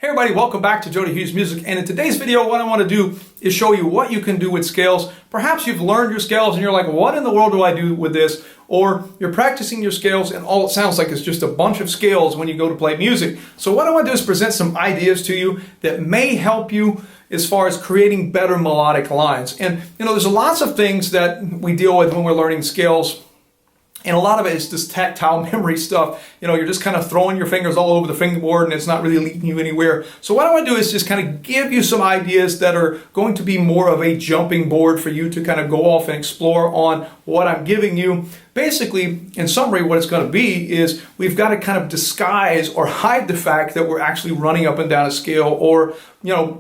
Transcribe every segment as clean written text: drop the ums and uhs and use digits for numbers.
Hey everybody, welcome back to Jody Hughes Music, and in today's video what I want to do is show you what you can do with scales. Perhaps you've learned your scales and you're like, what in the world do I do with this? Or you're practicing your scales and all it sounds like is just a bunch of scales when you go to play music. So what I want to do is present some ideas to you that may help you as far as creating better melodic lines. And there's lots of things that we deal with when we're learning scales. And a lot of it is just tactile memory stuff. You're just kind of throwing your fingers all over the fingerboard and it's not really leading you anywhere. So what I want to do is just kind of give you some ideas that are going to be more of a jumping board for you to kind of go off and explore on what I'm giving you. Basically, in summary, what it's going to be is we've got to kind of disguise or hide the fact that we're actually running up and down a scale, or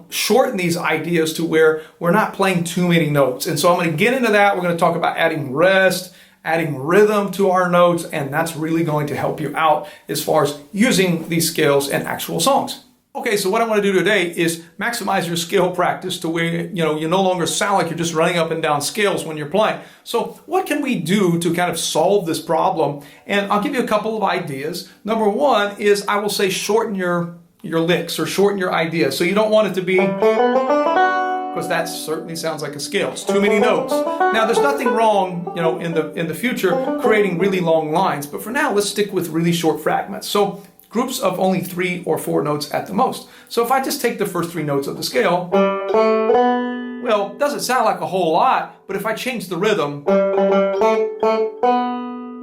shorten these ideas to where we're not playing too many notes. And so I'm going to get into that. We're going to talk about adding rest, adding rhythm to our notes, and that's really going to help you out as far as using these scales in actual songs. Okay, so what I want to do today is maximize your scale practice to where you no longer sound like you're just running up and down scales when you're playing. So what can we do to kind of solve this problem? And I'll give you a couple of ideas. Number one is I will say shorten your licks or shorten your ideas. So you don't want it to be, because that certainly sounds like a scale. It's too many notes. Now, there's nothing wrong, in the future creating really long lines, but for now, let's stick with really short fragments. So groups of only 3 or 4 notes at the most. So if I just take the first 3 notes of the scale, well, it doesn't sound like a whole lot, but if I change the rhythm,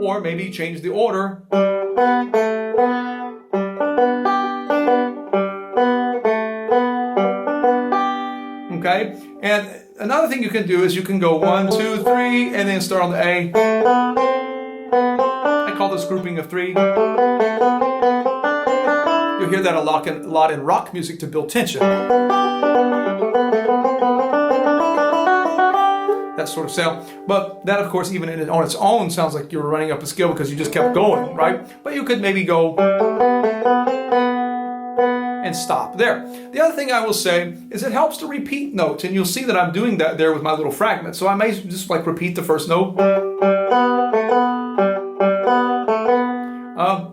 or maybe change the order, okay? And another thing you can do is you can go 1, 2, 3, and then start on the A. I call this grouping of 3. You'll hear that a lot in rock music to build tension. That sort of sound. But that, of course, even on its own sounds like you're running up a scale because you just kept going, right? But you could maybe go and stop there. The other thing I will say is it helps to repeat notes, and you'll see that I'm doing that there with my little fragment. So I may just repeat the first note.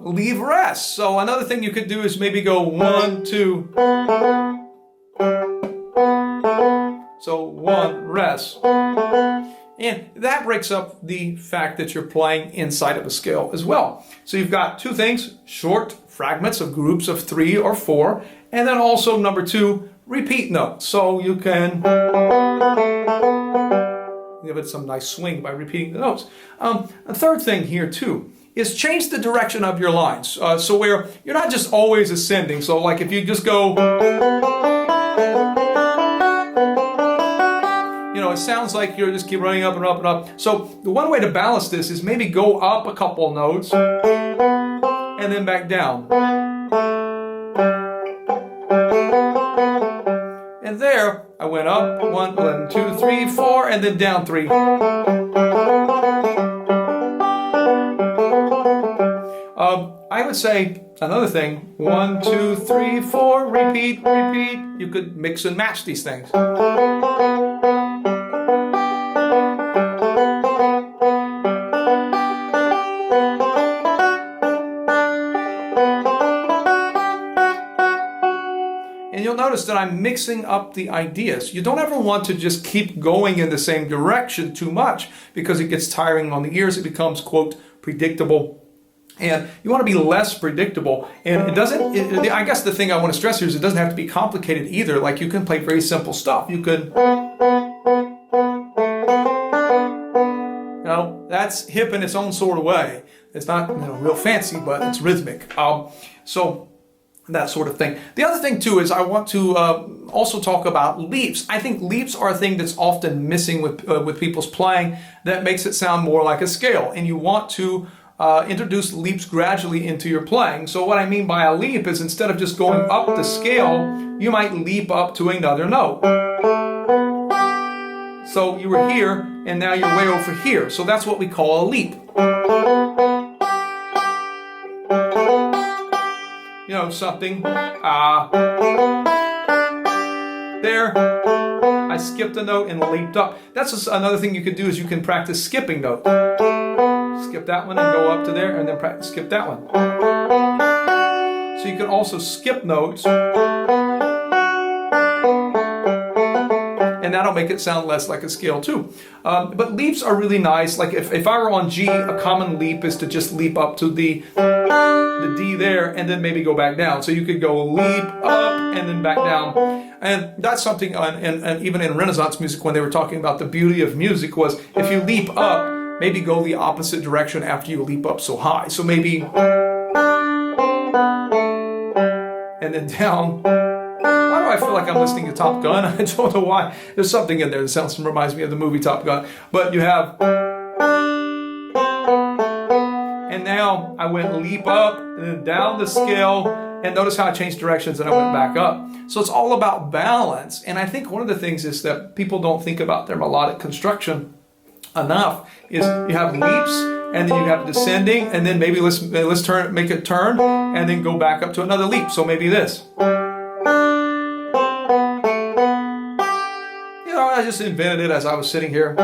Leave rest. So another thing you could do is maybe go 1, 2. So 1, rest. And that breaks up the fact that you're playing inside of a scale as well. So you've got 2 things: short fragments of groups of 3 or 4, and then also number 2, repeat notes. So you can give it some nice swing by repeating the notes. A third thing here too is change the direction of your lines. So where you're not just always ascending. So like if you just go, it sounds like you're just keep running up and up and up. So the one way to balance this is maybe go up a couple notes and then back down. And there I went up 1, 2, 3, 4, and then down 3. I would say another thing: 1, 2, 3, 4, repeat, repeat. You could mix and match these things. And you'll notice that I'm mixing up the ideas. You don't ever want to just keep going in the same direction too much because it gets tiring on the ears. It becomes, quote, predictable. And you want to be less predictable. And I guess the thing I want to stress here is it doesn't have to be complicated either. Like you can play very simple stuff. You could, that's hip in its own sort of way. It's not, real fancy, but it's rhythmic. So that sort of thing. The other thing too is I want to also talk about leaps. I think leaps are a thing that's often missing with people's playing that makes it sound more like a scale. And you want to introduce leaps gradually into your playing. So what I mean by a leap is instead of just going up the scale, you might leap up to another note. So you were here and now you're way over here. So that's what we call a leap. Something there. I skipped a note and leaped up. That's just another thing you can do is you can practice skipping notes. Skip that one and go up to there, and then skip that one. So you can also skip notes and that'll make it sound less like a scale too. But leaps are really nice. Like if I were on G, a common leap is to just leap up to the D there and then maybe go back down. So you could go leap up and then back down. And that's something, and even in Renaissance music, when they were talking about the beauty of music, was if you leap up, maybe go the opposite direction after you leap up so high. So maybe, and then down. Why do I feel like I'm listening to Top Gun? I don't know why. There's something in there that reminds me of the movie Top Gun. But you have, and now I went leap up and then down the scale, and notice how I changed directions and I went back up. So it's all about balance. And I think one of the things is that people don't think about their melodic construction enough is you have leaps and then you have descending, and then maybe let's make it turn and then go back up to another leap. So maybe this. I just invented it as I was sitting here.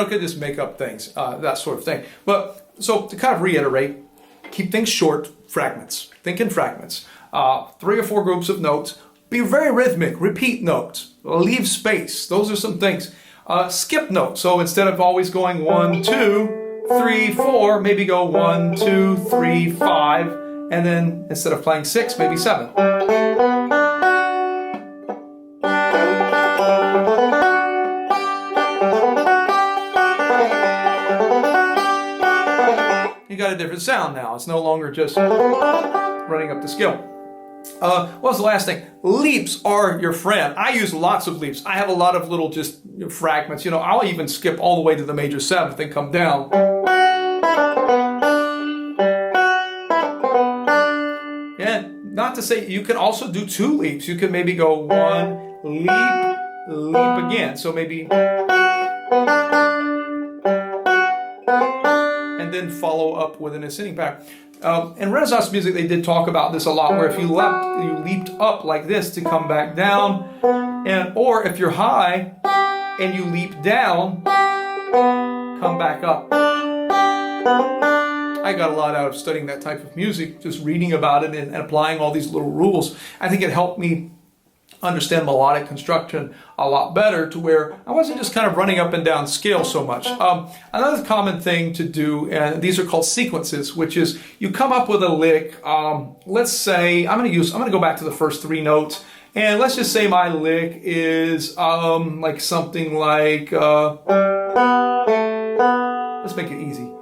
Could just make up things, that sort of thing. But so to kind of reiterate, keep things short, fragments. Think in fragments. 3 or 4 groups of notes. Be very rhythmic. Repeat notes. Leave space. Those are some things. Skip notes. So instead of always going 1, 2, 3, 4, maybe go 1, 2, 3, 5, and then instead of playing 6, maybe 7. You got a different sound now. It's no longer just running up the scale. What was the last thing? Leaps are your friend. I use lots of leaps. I have a lot of little just fragments. I'll even skip all the way to the major 7th and come down. And not to say, you can also do 2 leaps. You can maybe go 1, leap, leap again. So maybe, and then follow up with an ascending pattern. In Renaissance music, they did talk about this a lot, where if you leaped up like this to come back down, or if you're high and you leap down, come back up. I got a lot out of studying that type of music, just reading about it and applying all these little rules. I think it helped me understand melodic construction a lot better, to where I wasn't just kind of running up and down scale so much. Another common thing to do, and these are called sequences, which is you come up with a lick. Let's say I'm going to go back to the first 3 notes, and let's just say my lick is like something like let's make it easy,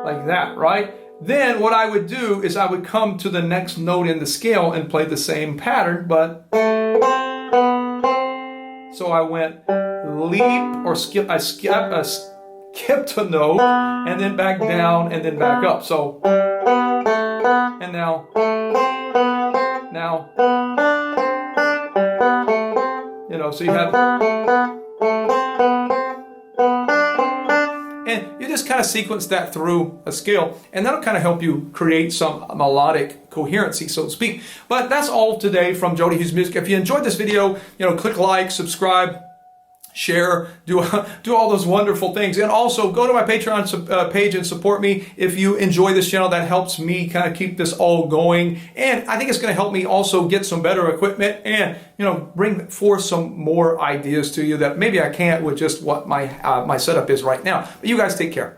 like that, right? Then what I would do is I would come to the next note in the scale and play the same pattern, but so I went leap or skip. I skipped a note and then back down and then back up. So and now, so you have. And you just kind of sequence that through a scale, and that'll kind of help you create some melodic coherency, so to speak. But that's all today from Jody Hughes Music. If you enjoyed this video, click like, subscribe, share, do all those wonderful things. And also go to my Patreon page and support me if you enjoy this channel. That helps me kind of keep this all going. And I think it's going to help me also get some better equipment and, bring forth some more ideas to you that maybe I can't with just what my setup is right now. But you guys take care.